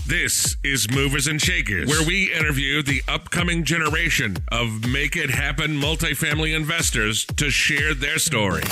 This is Movers and Shakers, where we interview the upcoming generation of make it happen multifamily investors to share their story.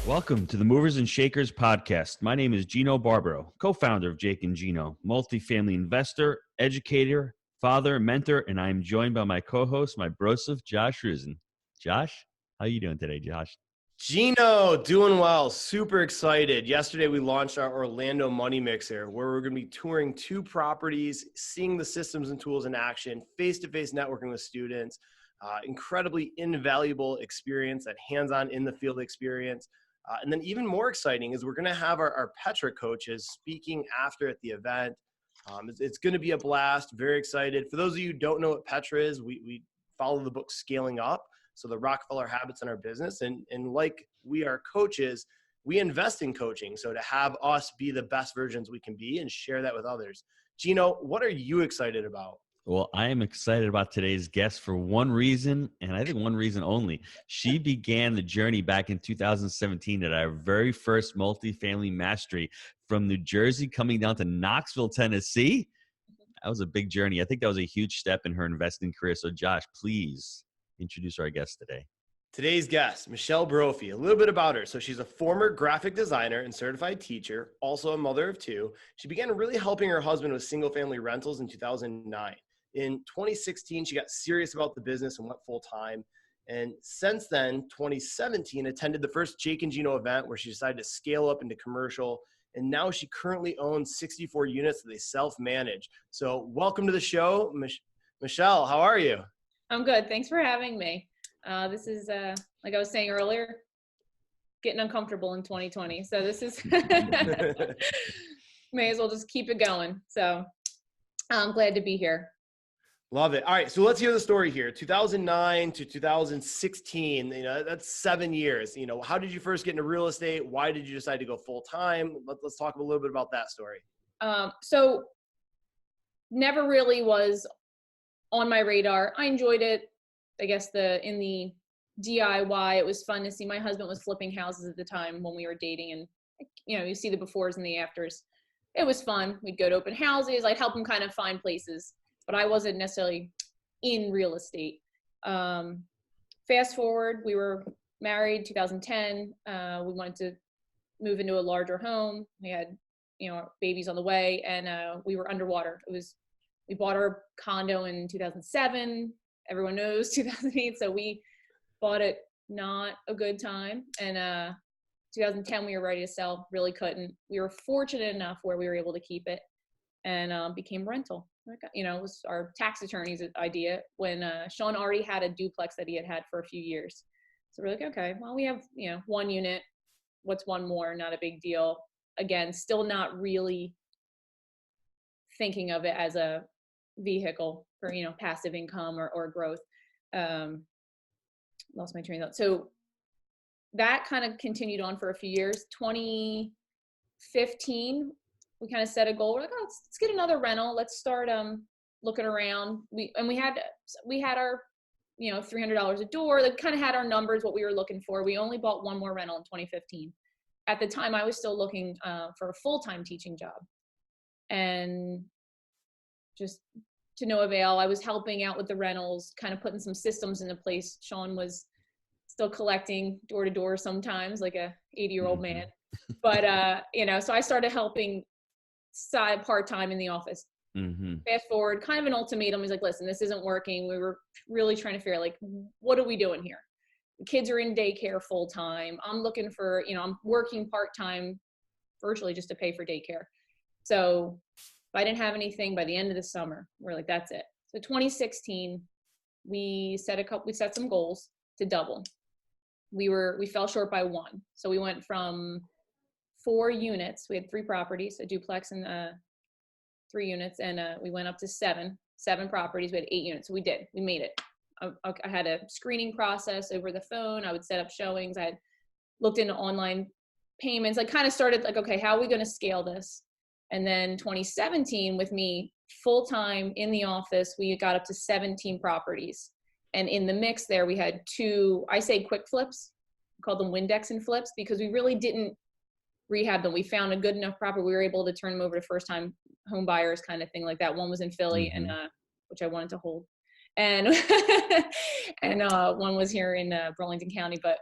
Welcome to the Movers and Shakers podcast. My name is Gino Barbaro, co-founder of Jake Gino, multifamily investor, educator, father, mentor, and I am joined by my co-host, my brosif, Josh Ruzin. Josh, how are you doing today, Josh? Gino, doing well. Super excited. Yesterday, we launched our Orlando Money Mixer, where we're going to be touring 2 properties, seeing the systems and tools in action, face-to-face networking with students, incredibly invaluable experience, that hands-on in the field experience. And then even more exciting is we're going to have our Petra coaches speaking after at the event. It's going to be a blast. Very excited. For those of you who don't know what Petra is, we follow the book Scaling Up. So the Rockefeller habits in our business. And like we are coaches, we invest in coaching. So to have us be the best versions we can be and share that with others. Gino, what are you excited about? Well, I am excited about today's guest for one reason, and I think one reason only. She began the journey back in 2017 at our very first multifamily mastery from New Jersey coming down to Knoxville, Tennessee. That was a big journey. I think that was a huge step in her investing career. So Josh, please introduce our guest today. Today's guest, Michele Brophy. A little bit about her. So she's a former graphic designer and certified teacher, also a mother of 2. She began really helping her husband with single-family rentals in 2009. In 2016, she got serious about the business and went full-time. And since then, 2017, attended the first Jake and Gino event where she decided to scale up into commercial. And now she currently owns 64 units that they self-manage. So welcome to the show, Michele. How are you? I'm good. Thanks for having me. This is, like I was saying earlier, getting uncomfortable in 2020. So this is, may as well just keep it going. So I'm glad to be here. Love it. All right. So let's hear the story here. 2009 to 2016, that's 7 years. How did you first get into real estate? Why did you decide to go full time? Let's talk a little bit about that story. So never really was on my radar. I enjoyed it. I guess in the DIY, it was fun to see. My husband was flipping houses at the time when we were dating, and you see the befores and the afters. It was fun. We'd go to open houses. I'd help him kind of find places, but I wasn't necessarily in real estate. Fast forward, we were married 2010. We wanted to move into a larger home. We had, babies on the way, and we were underwater. We bought our condo in 2007. Everyone knows 2008. So we bought it not a good time. And 2010, we were ready to sell, really couldn't. We were fortunate enough where we were able to keep it and became rental. It was our tax attorney's idea when Sean already had a duplex that he had for a few years. So we're like, okay, well, we have, 1 unit. What's one more? Not a big deal. Again, still not really thinking of it as a vehicle for passive income or growth. Lost my train of thought. So that kind of continued on for a few years. 2015, we kind of set a goal. We're like, let's get another rental. Let's start looking around. We had our $300 a door. That kind of had our numbers, what we were looking for. We only bought 1 more rental in 2015. At the time, I was still looking for a full-time teaching job, and just to no avail. I was helping out with the rentals, kind of putting some systems into place. Sean was still collecting door to door sometimes, like a 80-year-old man. But, so I started helping part-time in the office. Mm-hmm. Fast forward, kind of an ultimatum. He's like, listen, this isn't working. We were really trying to figure out, what are we doing here? The kids are in daycare full-time. I'm looking for, I'm working part-time virtually just to pay for daycare. So if I didn't have anything by the end of the summer, we're like, that's it. So 2016, we set some goals to double. We fell short by 1. So we went from 4 units. We had 3 properties, a duplex and 3 units. And we went up to 7 properties. We had 8 units. So we made it. I had a screening process over the phone. I would set up showings. I had looked into online payments. I kind of started okay, how are we going to scale this? And then 2017, with me full-time in the office, we got up to 17 properties. And in the mix there, we had 2, I say quick flips, we call them Windex and flips, because we really didn't rehab them. We found a good enough property. We were able to turn them over to first time home buyers kind of thing like that. One was in Philly and, which I wanted to hold. And, and, one was here in, Burlington County, but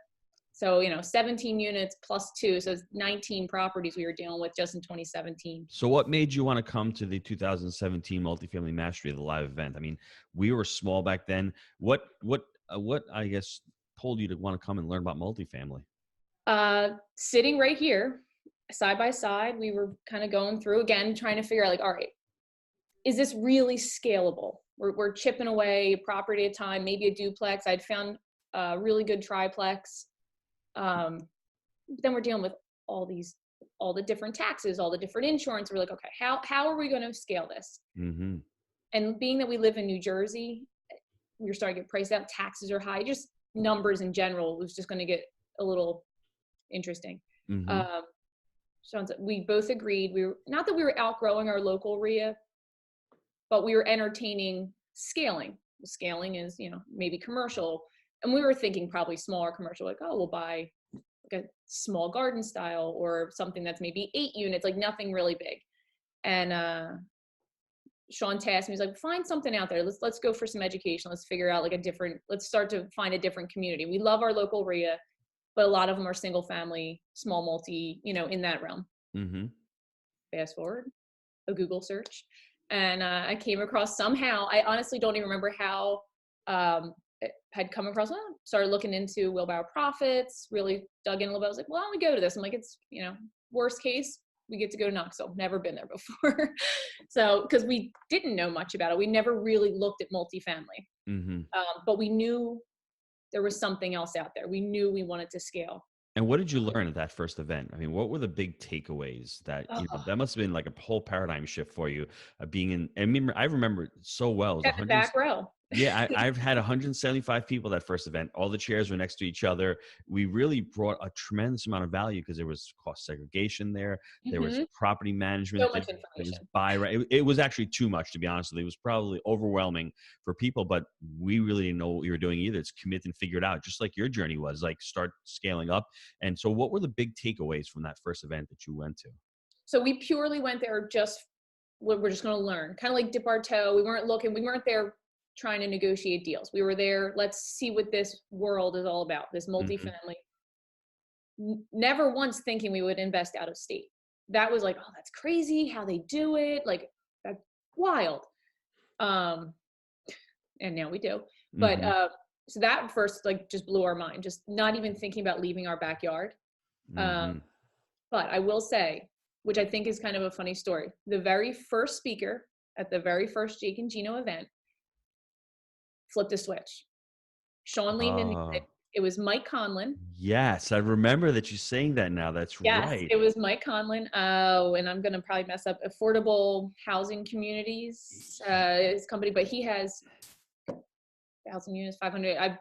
so, 17 units plus 2. So it's 19 properties we were dealing with just in 2017. So what made you want to come to the 2017 Multifamily Mastery, the live event? I mean, we were small back then. What I guess pulled you to want to come and learn about multifamily? Sitting right here, side by side, we were kind of going through again, trying to figure out like, all right, is this really scalable? We're chipping away a property at a time, maybe a duplex. I'd found a really good triplex. Then we're dealing with all the different taxes, all the different insurance. We're like, okay, how are we going to scale this? Mm-hmm. And being that we live in New Jersey, we were starting to get priced out. Taxes are high. Just numbers in general was just going to get a little interesting. Mm-hmm. Sean said, we both agreed. We were not that we were outgrowing our local RIA, but we were entertaining scaling. Scaling is, maybe commercial. And we were thinking probably smaller commercial, like, oh, we'll buy like a small garden style or something that's maybe 8 units, like nothing really big. And Sean tasked me, he's like, find something out there. Let's go for some education. Let's figure out like let's start to find a different community. We love our local RIA, but a lot of them are single family, small multi, in that realm. Mm-hmm. Fast forward, a Google search. And I came across somehow, I honestly don't even remember how, had come across, started looking into wheelbarrow profits, really dug in a little bit. I was like, well, why don't we go to this? I'm like, it's, worst case, we get to go to Knoxville. Never been there before. So, because we didn't know much about it. We never really looked at multifamily. Mm-hmm. But we knew there was something else out there. We knew we wanted to scale. And what did you learn at that first event? I mean, what were the big takeaways that, that must have been like a whole paradigm shift for you, being in, I remember it so well. At the back row. Yeah, I've had 175 people that first event. All the chairs were next to each other. We really brought a tremendous amount of value because there was cost segregation there. There was property management. So much information. It was actually too much, to be honest with you. It was probably overwhelming for people, but we really didn't know what we were doing either. It's commit and figure it out, just like your journey was, like start scaling up. And so what were the big takeaways from that first event that you went to? So we purely went there we're just going to learn, kind of like dip our toe. We weren't there trying to negotiate deals. We were there, let's see what this world is all about, this multifamily. Never once thinking we would invest out of state. That was like, oh, that's crazy how they do it. Like, that's wild. And now we do. But so that first like just blew our mind, just not even thinking about leaving our backyard. But I will say, which I think is kind of a funny story, the very first speaker at the very first Jake and Gino event flipped a switch. Sean leaned in. It was Mike Conlon. Yes, I remember that you're saying that now. That's right. Yes, it was Mike Conlon. Oh, and I'm going to probably mess up. Affordable Housing Communities, his company, but he has 1,000 units, 500.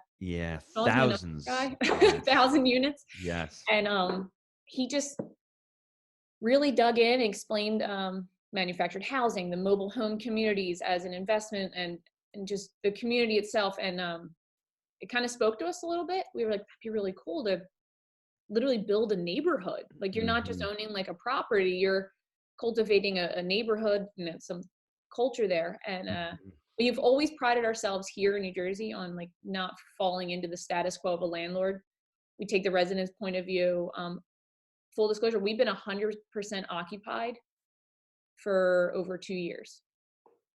Thousands. 1,000 units. Yes. And he just really dug in and explained manufactured housing, the mobile home communities as an investment, and just the community itself. And it kind of spoke to us a little bit. We were like, that'd be really cool to literally build a neighborhood. Like, you're not just owning like a property, you're cultivating a neighborhood and some culture there. And we've always prided ourselves here in New Jersey on like not falling into the status quo of a landlord. We take the resident's point of view. Full disclosure, we've been 100% occupied for over 2 years.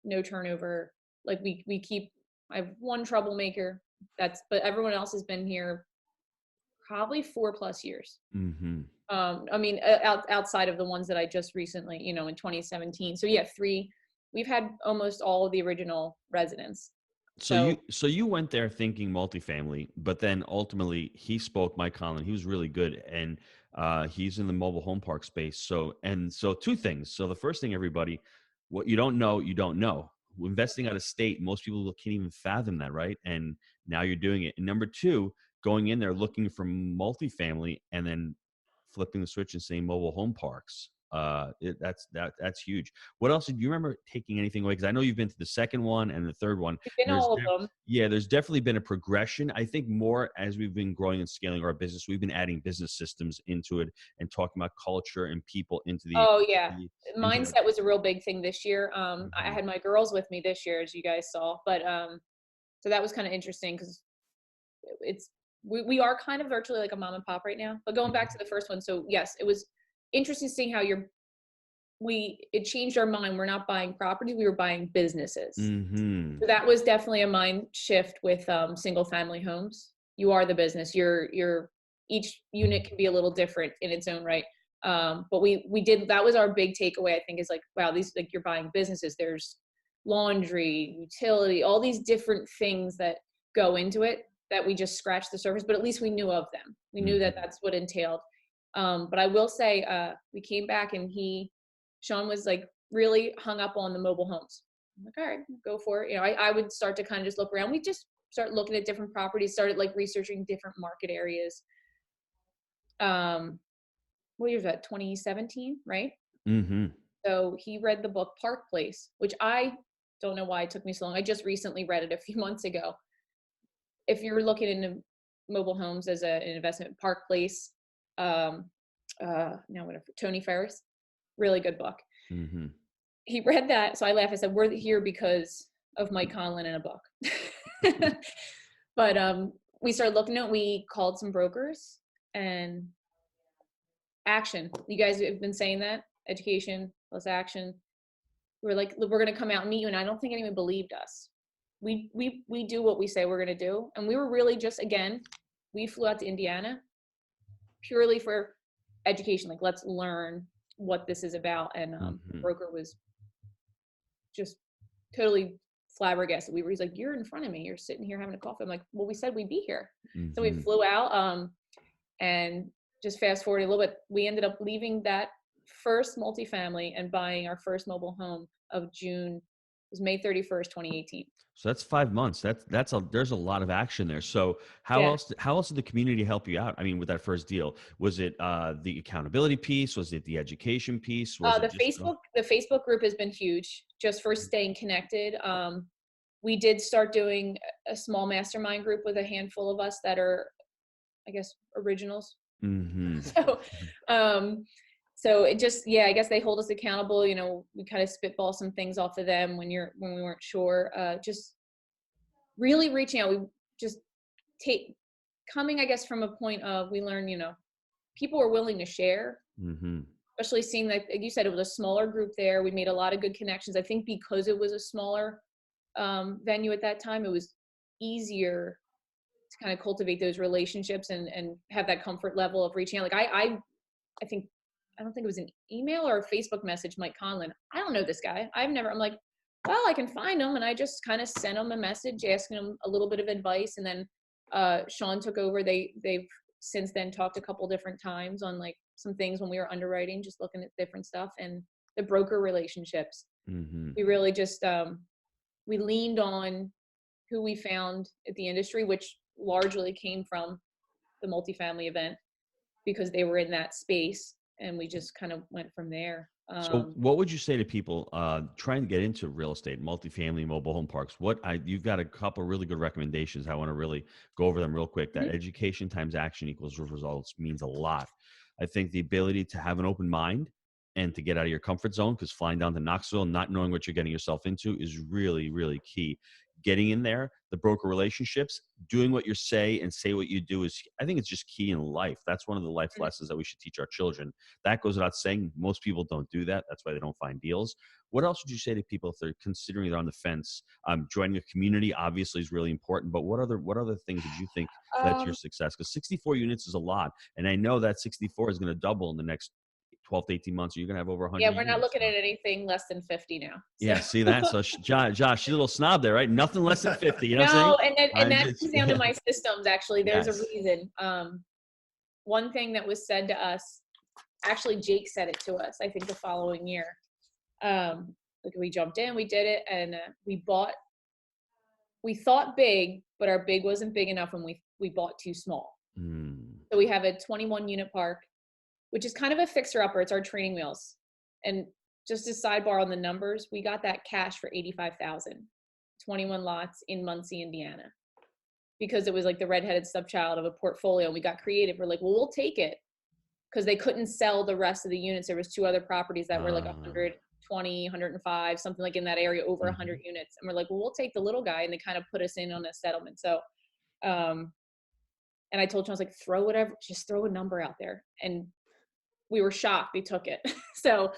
No turnover. Like I have one troublemaker, but everyone else has been here probably 4+ years. I mean, outside of the ones that I just recently, in 2017. So yeah, we've had almost all of the original residents. So you went there thinking multifamily, but then ultimately Mike Conlon, he was really good. And he's in the mobile home park space. So two things. So the first thing, everybody, what you don't know, you don't know. Investing out of state, most people can't even fathom that, right? And now you're doing it. And number two, going in there looking for multifamily and then flipping the switch and saying mobile home parks. That's huge. What else? Do you remember taking anything away? Because I know you've been to the second one and the third one. We've been all of them. Yeah, there's definitely been a progression. I think more as we've been growing and scaling our business, we've been adding business systems into it and talking about culture and people into the. Oh yeah, mindset was a real big thing this year. I Mhm. had my girls with me this year, as you guys saw, but so that was kind of interesting because we are kind of virtually like a mom and pop right now. But going back to the first one, so yes, it was interesting seeing how it changed our mind. We're not buying property, we were buying businesses. Mm-hmm. So that was definitely a mind shift with single family homes. You are the business. Each unit can be a little different in its own right. But we did, that was our big takeaway, I think, is like, wow, these, like, you're buying businesses. There's laundry, utility, all these different things that go into it that we just scratched the surface, but at least we knew of them. We knew that that's what entailed. But I will say, we came back and Sean was like really hung up on the mobile homes. I'm like, all right, go for it. I would start to kind of just look around. We just start looking at different properties, started like researching different market areas. What year was that? 2017, right? Mm-hmm. So he read the book Park Place, which I don't know why it took me so long. I just recently read it a few months ago. If you're looking into mobile homes as an investment, Park Place, now whatever, Tony Ferris, really good book. Mm-hmm. He read that, so I laughed. I said, "We're here because of Mike Conlon in a book." But we started looking at. We called some brokers and action. You guys have been saying that education plus action. We're like, we're going to come out and meet you, and I don't think anyone believed us. We do what we say we're going to do, and we were really just, again, we flew out to Indiana purely for education. Like, let's learn what this is about. And the broker was just totally flabbergasted. He's like, you're in front of me. You're sitting here having a coffee. I'm like, well, we said we'd be here. Mm-hmm. So we flew out and just fast forward a little bit. We ended up leaving that first multifamily and buying our first mobile home of June. It was May 31st, 2018. So that's 5 months. There's a lot of action there. So how else did the community help you out? I mean, with that first deal, was it the accountability piece? Was it the education piece? The Facebook group has been huge just for staying connected. We did start doing a small mastermind group with a handful of us that are, I guess, originals. Mm-hmm. So it just, I guess they hold us accountable. We kind of spitball some things off of them when we weren't sure. Just really reaching out. We just coming, I guess, from a point of, we learned, people are willing to share, especially seeing that, like you said, it was a smaller group there. We made a lot of good connections. I think because it was a smaller venue at that time, it was easier to kind of cultivate those relationships and have that comfort level of reaching out. Like I don't think it was an email or a Facebook message, Mike Conlon. I don't know this guy. I'm like, well, I can find him. And I just kind of sent him a message asking him a little bit of advice. And then Sean took over. They've since then talked a couple different times on like some things when we were underwriting, just looking at different stuff, and the broker relationships. Mm-hmm. We really just, we leaned on who we found at the industry, which largely came from the multifamily event because they were in that space. And we just kind of went from there. So what would you say to people trying to get into real estate, multifamily, mobile home parks? You've got a couple really good recommendations. I want to really go over them real quick. That education times action equals results means a lot. I think the ability to have an open mind and to get out of your comfort zone, because flying down to Knoxville and not knowing what you're getting yourself into is really, really key. Getting in there, the broker relationships, doing what you say and say what you do I think it's just key in life. That's one of the life lessons that we should teach our children. That goes without saying. Most people don't do that. That's why they don't find deals. What else would you say to people if they're considering they're on the fence? Joining a community obviously is really important, but what other things did you think led to your success? Because 64 units is a lot. And I know that 64 is going to double in the next 12 to 18 months, you're going to have over 100. Yeah, we're not looking at anything less than 50 now. So. Yeah, see that? So Josh, she's a little snob there, right? Nothing less than 50. You know what I'm saying? And that comes down to my systems, actually. There's a reason. One thing that was said to us, actually Jake said it to us, I think the following year. We jumped in, we did it, and we thought big, but our big wasn't big enough when we bought too small. So we have a 21 unit park, which is kind of a fixer-upper. It's our training wheels. And just a sidebar on the numbers, we got that cash for $85,000, 21 lots in Muncie, Indiana, because it was like the redheaded stepchild of a portfolio. And we got creative. We're like, well, we'll take it, because they couldn't sell the rest of the units. There was 2 other properties that were like 120, 105, something like in that area, over 100 units. And we're like, well, we'll take the little guy. And they kind of put us in on a settlement. So, and I told you, I was like, just throw a number out there. And we were shocked they took it. So,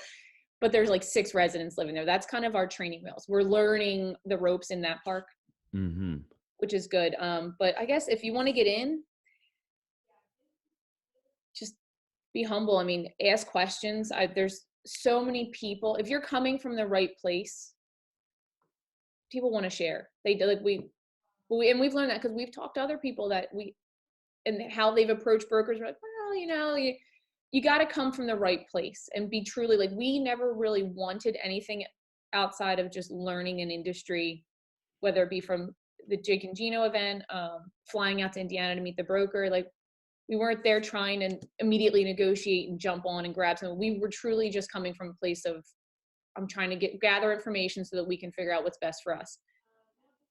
but there's like 6 residents living there. That's kind of our training wheels. We're learning the ropes in that park, which is good. But I guess if you want to get in, just be humble. I mean, ask questions. There's so many people. If you're coming from the right place, people want to share. They do, like and we've learned that because we've talked to other people and how they've approached brokers. We're like, well, you got to come from the right place and be truly, like, we never really wanted anything outside of just learning an industry, whether it be from the Jake and Gino event, flying out to Indiana to meet the broker. Like, we weren't there trying to immediately negotiate and jump on and grab something. We were truly just coming from a place of, I'm trying to gather information so that we can figure out what's best for us.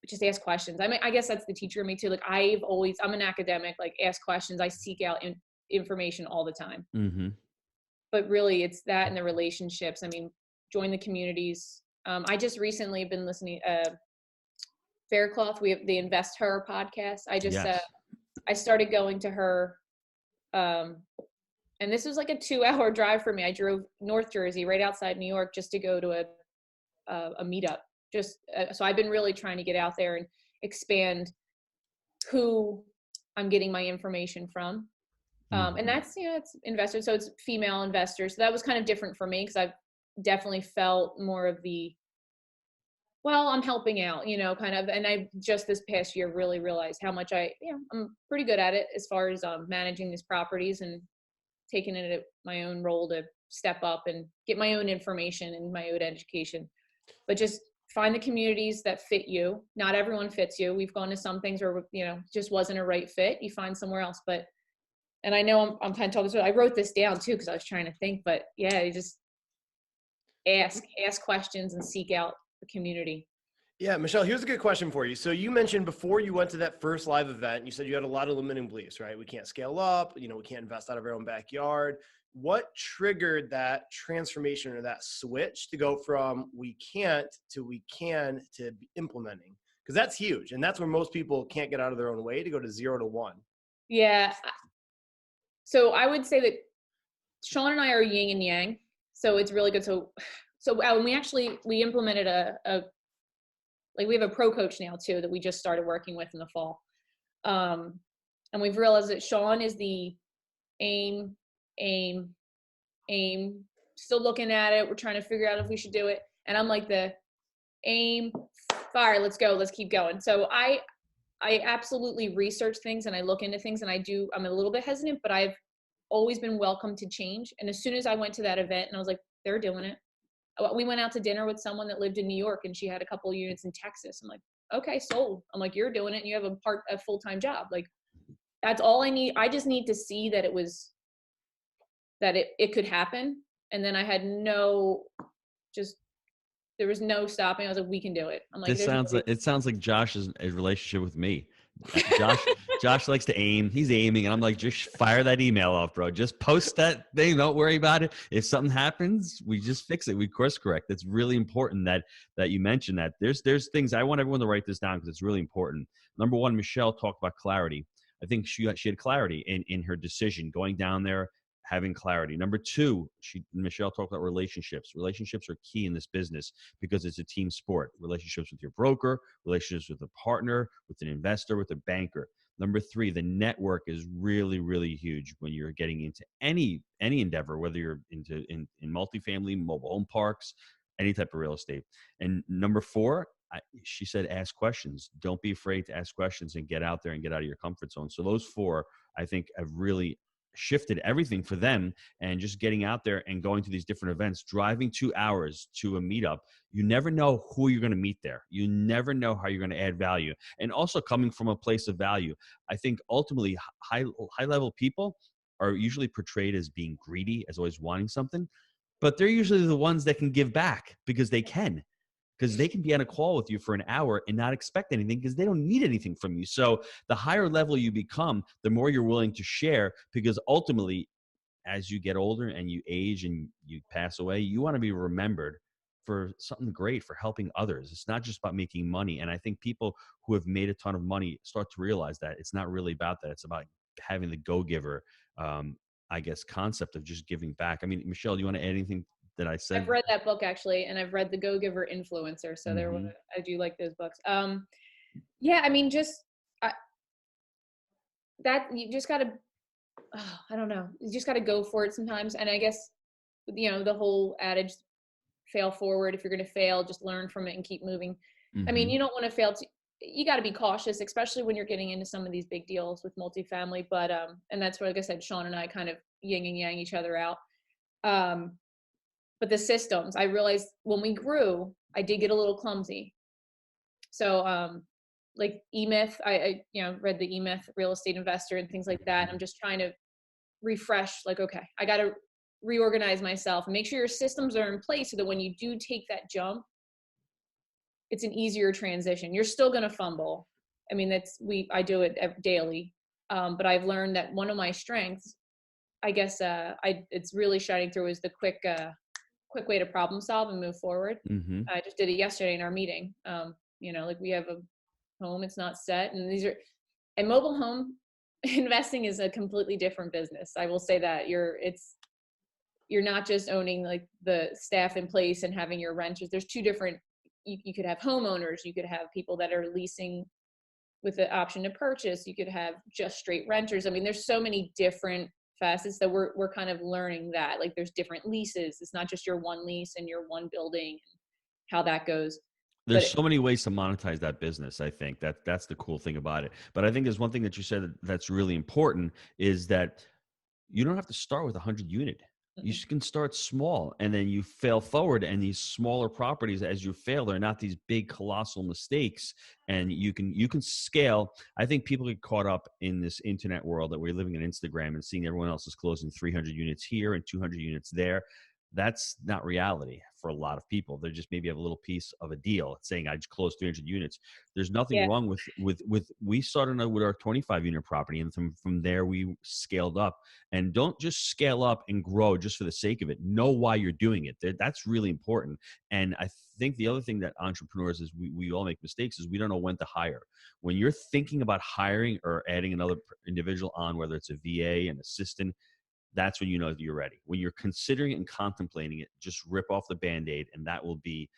Just ask questions. I mean, I guess that's the teacher in me too. Like, I'm an academic, like, ask questions. I seek out information all the time. But really it's that and the relationships. I mean, join the communities. I just recently been listening, Faircloth, we have the Invest Her podcast. I started going to her, and this was like a 2-hour drive for me. I drove North Jersey, right outside New York, just to go to a meetup. So I've been really trying to get out there and expand who I'm getting my information from. And that's, it's investors. So it's female investors. So that was kind of different for me, because I've definitely felt more of I'm helping out, kind of. And I just this past year really realized how much I'm pretty good at it as far as managing these properties and taking it at my own role to step up and get my own information and my own education. But just find the communities that fit you. Not everyone fits you. We've gone to some things where, just wasn't a right fit. You find somewhere else. And I know I'm kind of talking, so I wrote this down too, because I was trying to think, but yeah, you just ask questions and seek out the community. Yeah, Michele, here's a good question for you. So you mentioned before you went to that first live event, you said you had a lot of limiting beliefs, right? We can't scale up, we can't invest out of our own backyard. What triggered that transformation or that switch to go from we can't to we can to implementing? Because that's huge. And that's where most people can't get out of their own way, to go to 0 to 1. Yeah. So I would say that Sean and I are yin and yang. So it's really good. So we implemented we have a pro coach now too, that we just started working with in the fall. And we've realized that Sean is the aim, still looking at it. We're trying to figure out if we should do it. And I'm like the aim, fire, let's go, let's keep going. So I absolutely research things and I look into things, and I'm a little bit hesitant, but I've always been welcome to change. And as soon as I went to that event and I was like, they're doing it. We went out to dinner with someone that lived in New York, and she had a couple of units in Texas. I'm like, okay, sold. I'm like, you're doing it and you have a full-time job. Like, that's all I need. I just need to see that it could happen. And then I had there was no stopping. I was like, we can do it. I'm like, it sounds like Josh's relationship with me. Josh likes to aim. He's aiming, and I'm like, just fire that email off, bro. Just post that thing. Don't worry about it. If something happens, we just fix it. We course correct. It's really important that you mentioned that. There's things I want everyone to write this down, because it's really important. Number one, Michele talked about clarity. I think she had clarity in her decision going down there, having clarity. Number two, Michele talked about relationships. Relationships are key in this business because it's a team sport. Relationships with your broker, relationships with a partner, with an investor, with a banker. Number three, the network is really, really huge when you're getting into any endeavor, whether you're in multifamily, mobile home parks, any type of real estate. And number four, she said, ask questions. Don't be afraid to ask questions and get out there and get out of your comfort zone. So those four, I think, have really shifted everything for them. And just getting out there and going to these different events, driving 2 hours to a meetup, you never know who you're going to meet there. You never know how you're going to add value. And also coming from a place of value. I think ultimately high level people are usually portrayed as being greedy, as always wanting something. but they're usually the ones that can give back because they can be on a call with you for an hour and not expect anything because they don't need anything from you. So the higher level you become, the more you're willing to share, because ultimately, as you get older and you age and you pass away, you want to be remembered for something great, for helping others. It's not just about making money. And I think people who have made a ton of money start to realize that it's not really about that. It's about having the go-giver, I guess, concept of just giving back. I mean, Michele, do you want to add anything that I said? I've read that book actually, and I've read The Go-Giver Influencer. So I do like those books. Yeah, I mean, that you just got to, I don't know, you just got to go for it sometimes. And I guess, the whole adage, fail forward. If you're going to fail, just learn from it and keep moving. I mean, you don't want to fail. You got to be cautious, especially when you're getting into some of these big deals with multifamily. But, and that's what, like I said, Sean and I kind of yin and yang each other out. But the systems, I realized when we grew, I did get a little clumsy. So, like E-Myth, I read the E-Myth Real Estate Investor and things like that. I'm just trying to refresh, like, okay, I got to reorganize myself and make sure your systems are in place so that when you do take that jump, it's an easier transition. You're still going to fumble. I mean, I do it daily. But I've learned that one of my strengths, I guess, it's really shining through, is the quick way to problem solve and move forward. I just did it yesterday in our meeting. Like, we have a home, it's not set, and mobile home investing is a completely different business. I will say that you're not just owning like the staff in place and having your renters. There's two different, you could have homeowners, you could have people that are leasing with the option to purchase, you could have just straight renters. I mean, there's so many different facets that we're kind of learning that, like, there's different leases. It's not just your one lease and your one building, how that goes. There's so many ways to monetize that business. I think that's the cool thing about it. But I think there's one thing that you said that's really important, is that you don't have to start with 100 unit. You can start small, and then you fail forward. And these smaller properties, as you fail, they're not these big colossal mistakes, and you can scale. I think people get caught up in this internet world that we're living in, Instagram, and seeing everyone else is closing 300 units here and 200 units there. That's not reality for a lot of people. They just maybe have a little piece of a deal. It's saying I just closed 300 units. There's nothing wrong with we started with our 25 unit property, and from there we scaled up. And don't just scale up and grow just for the sake of it. Know why you're doing it. That's really important. And I think the other thing that entrepreneurs is we all make mistakes is we don't know when to hire. When you're thinking about hiring or adding another individual on, whether it's a VA, an assistant, that's when you know that you're ready. When you're considering it and contemplating it, just rip off the Band-Aid, and that will be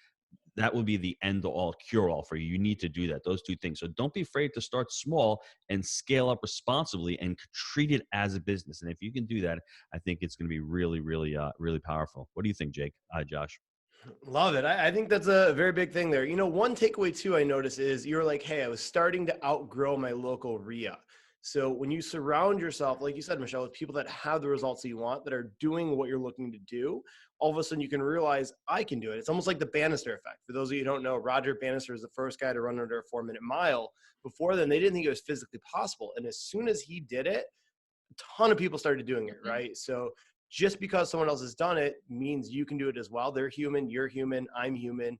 the end-all, cure-all for you. You need to do that, those two things. So don't be afraid to start small and scale up responsibly and treat it as a business. And if you can do that, I think it's going to be really, really, really powerful. What do you think, Jake? Josh? Love it. I think that's a very big thing there. One takeaway too I noticed is you're like, hey, I was starting to outgrow my local RIA. So when you surround yourself, like you said, Michele, with people that have the results that you want, that are doing what you're looking to do, all of a sudden you can realize I can do it. It's almost like the Bannister effect. For those of you who don't know, Roger Bannister is the first guy to run under a 4-minute mile. Before then, they didn't think it was physically possible. And as soon as he did it, a ton of people started doing it, right? So just because someone else has done it means you can do it as well. They're human, you're human, I'm human.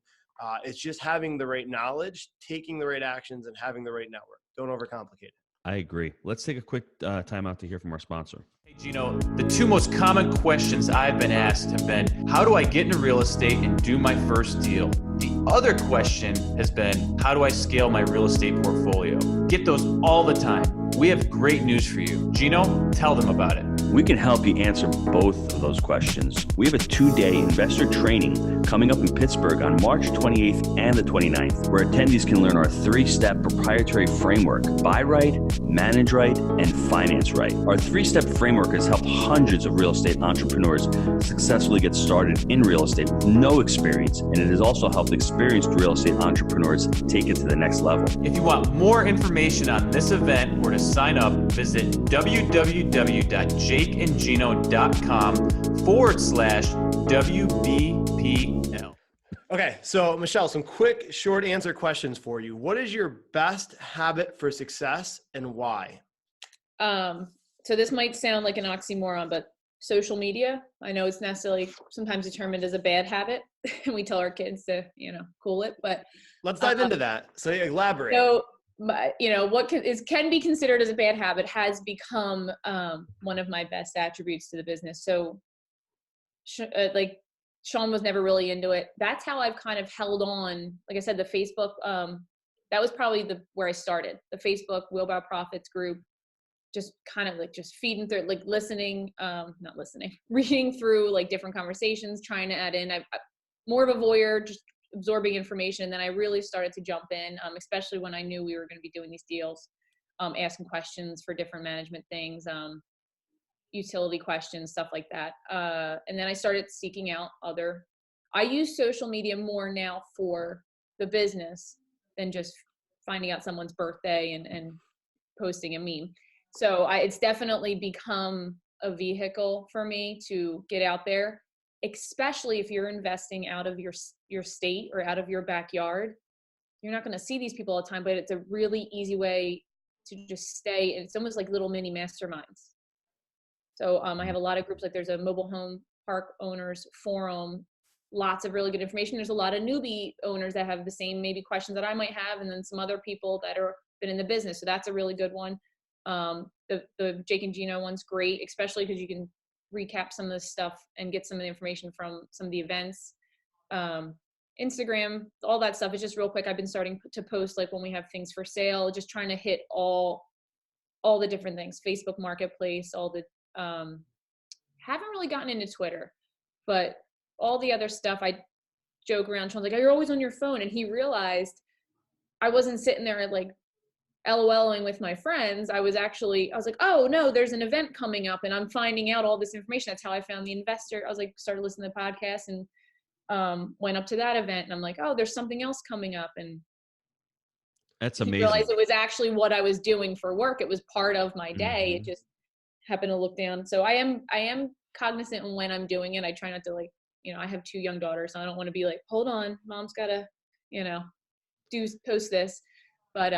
It's just having the right knowledge, taking the right actions, and having the right network. Don't overcomplicate it. I agree. Let's take a quick time out to hear from our sponsor. Hey, Gino, the two most common questions I've been asked have been, how do I get into real estate and do my first deal? The other question has been, how do I scale my real estate portfolio? Get those all the time. We have great news for you. Gino, tell them about it. We can help you answer both of those questions. We have a 2-day investor training coming up in Pittsburgh on March 28th and the 29th, where attendees can learn our 3-step proprietary framework: buy right, manage right, and finance right. Our 3-step framework has helped hundreds of real estate entrepreneurs successfully get started in real estate with no experience, and it has also helped experienced real estate entrepreneurs take it to the next level. If you want more information on this event or to sign up, visit www.jakeandgino.com/WBPL. Okay, so Michele, some quick, short answer questions for you. What is your best habit for success and why? So this might sound like an oxymoron, but social media. I know it's necessarily sometimes determined as a bad habit, and we tell our kids to, cool it. But let's dive into that. So elaborate. So, what can be considered as a bad habit has become one of my best attributes to the business. So, Sean was never really into it. That's how I've kind of held on. Like I said, the Facebook, that was probably where I started. The Facebook Wheelbarrow Profits group, just kind of just feeding through, reading through different conversations, trying to add in. I'm more of a voyeur, just absorbing information. And then I really started to jump in, especially when I knew we were going to be doing these deals, asking questions for different management things, utility questions, stuff like that. And then I started seeking out I use social media more now for the business than just finding out someone's birthday and posting a meme. So it's definitely become a vehicle for me to get out there, especially if you're investing out of your state or out of your backyard. You're not going to see these people all the time, but it's a really easy way to just stay. It's almost like little mini masterminds. So I have a lot of groups, there's a mobile home park owners forum, lots of really good information. There's a lot of newbie owners that have the same maybe questions that I might have, and then some other people that are been in the business. So that's a really good one. The Jake and Gino one's great, especially because you can recap some of the stuff and get some of the information from some of the events. Instagram, all that stuff is just real quick. I've been starting to post when we have things for sale, just trying to hit all the different things. Facebook Marketplace, all the haven't really gotten into Twitter, but all the other stuff I joke around. Sean's like, oh, you're always on your phone. And he realized I wasn't sitting there LOLing with my friends. I was like, oh no, there's an event coming up and I'm finding out all this information. That's how I found the investor. I was started listening to the podcast and went up to that event, and I'm like, oh, there's something else coming up. And that's I amazing. realized it was actually what I was doing for work. It was part of my day. Mm-hmm. It just happened to look down. So I am cognizant when I'm doing it. I try not to I have 2 young daughters, so I don't want to be hold on, mom's gotta, post this. But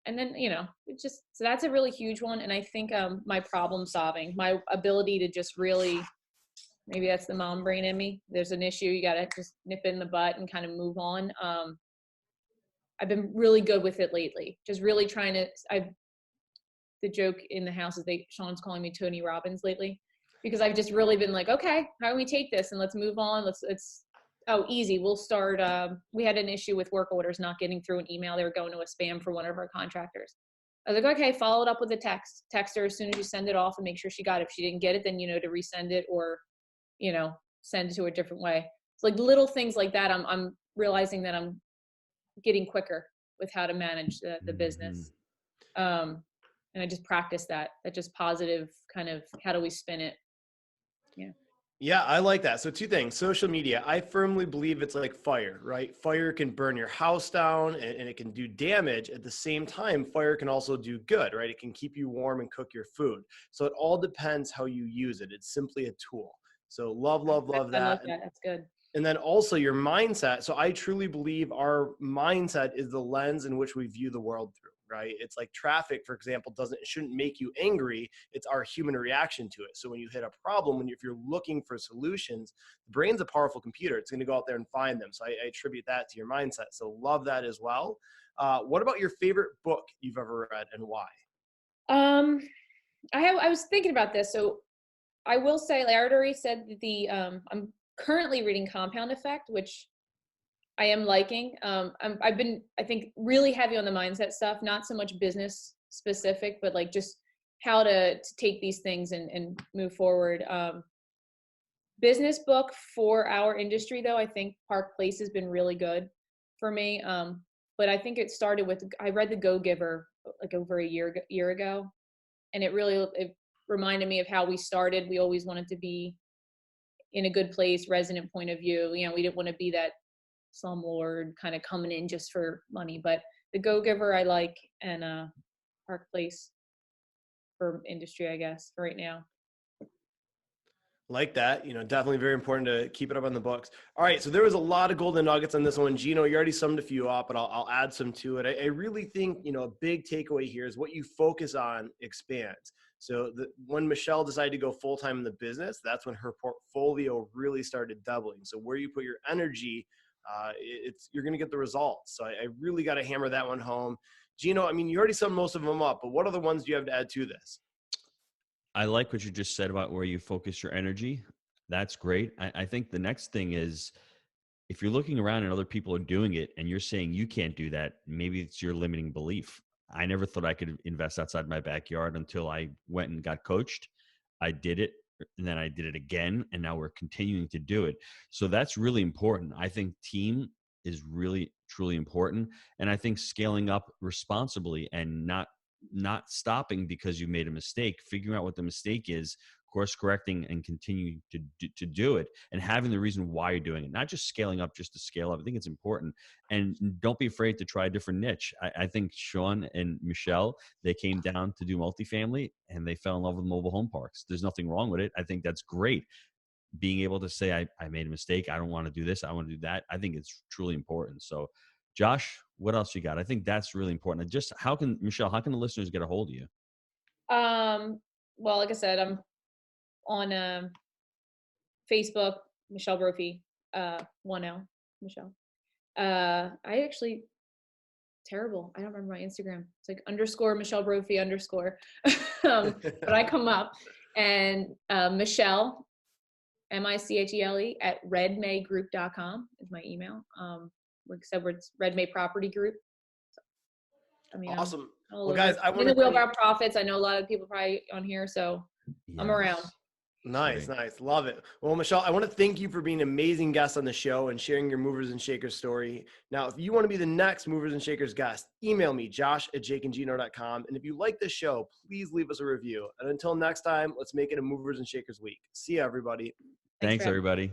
and then, it's just, so that's a really huge one. And I think my problem solving, my ability to just really, maybe that's the mom brain in me. There's an issue, you got to just nip it in the butt and kind of move on. I've been really good with it lately. Just really trying to, the joke in the house is Sean's calling me Tony Robbins lately, because I've just really been okay, how do we take this and let's move on. Easy. We'll start. We had an issue with work orders not getting through an email. They were going to a spam for one of our contractors. I was like, okay, follow it up with a text. Text her as soon as you send it off and make sure she got it. If she didn't get it, then, to resend it or, send it to a different way. It's little things like that. I'm realizing that I'm getting quicker with how to manage the business. And I just practice that just positive kind of, how do we spin it? Yeah. Yeah, I like that. So 2 things. Social media, I firmly believe it's like fire, right? Fire can burn your house down and it can do damage. At the same time, fire can also do good, right? It can keep you warm and cook your food. So it all depends how you use it. It's simply a tool. So love that. I love that. That's good. And then also your mindset. So I truly believe our mindset is the lens in which we view the world through, right? It's like traffic, for example, shouldn't make you angry. It's our human reaction to it. So when you hit a problem, if you're looking for solutions, the brain's a powerful computer. It's going to go out there and find them. So I attribute that to your mindset. So love that as well. What about your favorite book you've ever read and why? I was thinking about this. So I will say, I already said that I'm currently reading Compound Effect, which I am liking. I've been, I think, really heavy on the mindset stuff, not so much business specific, but just how to take these things and move forward. Business book for our industry, though, I think Park Place has been really good for me. But I think it started with, I read The Go-Giver over a year ago, and it reminded me of how we started. We always wanted to be in a good place, resident point of view. We didn't want to be that slumlord kind of coming in just for money. But The Go-Giver I like, and Park Place for industry, I guess, for right now. Like that, definitely very important to keep it up on the books. All right, so there was a lot of golden nuggets on this one. Gino, you already summed a few up, but I'll add some to it. I really think, a big takeaway here is what you focus on expands. So when Michele decided to go full-time in the business, that's when her portfolio really started doubling. So where you put your energy, you're going to get the results. So I really got to hammer that one home. Gino, I mean, you already summed most of them up, but what other ones do you have to add to this? I like what you just said about where you focus your energy. That's great. I think the next thing is, if you're looking around and other people are doing it and you're saying you can't do that, maybe it's your limiting belief. I never thought I could invest outside my backyard until I went and got coached. I did it, and then I did it again, and now we're continuing to do it. So that's really important. I think team is really, truly important. And I think scaling up responsibly and not stopping because you made a mistake, figuring out what the mistake is, course correcting, and continuing to do it, and having the reason why you're doing it, not just scaling up just to scale up. I think it's important. And don't be afraid to try a different niche. I think Sean and Michele, they came down to do multifamily and they fell in love with mobile home parks. There's nothing wrong with it. I think that's great. Being able to say, I made a mistake, I don't want to do this, I want to do that, I think it's truly important. So Josh, what else you got? I think that's really important. Just Michele, how can the listeners get a hold of you? Well, like I said, I'm on Facebook, Michele Brophy, 1L, Michele. I actually, terrible. I don't remember my Instagram. It's like _ Michele Brophy _ but I come up, and Michele, Michele @redmaygroup.com is my email. Like I said, it's Red May Property Group. So, I mean, awesome. Well, guys, I want to Wheel About Profits. I know a lot of people probably on here, so yes. I'm around. Nice. Love it. Well, Michele, I want to thank you for being an amazing guest on the show and sharing your Movers and Shakers story. Now, if you want to be the next Movers and Shakers guest, email me, josh@jakeandgino.com. And if you like this show, please leave us a review. And until next time, let's make it a Movers and Shakers week. See you, everybody. Thanks everybody.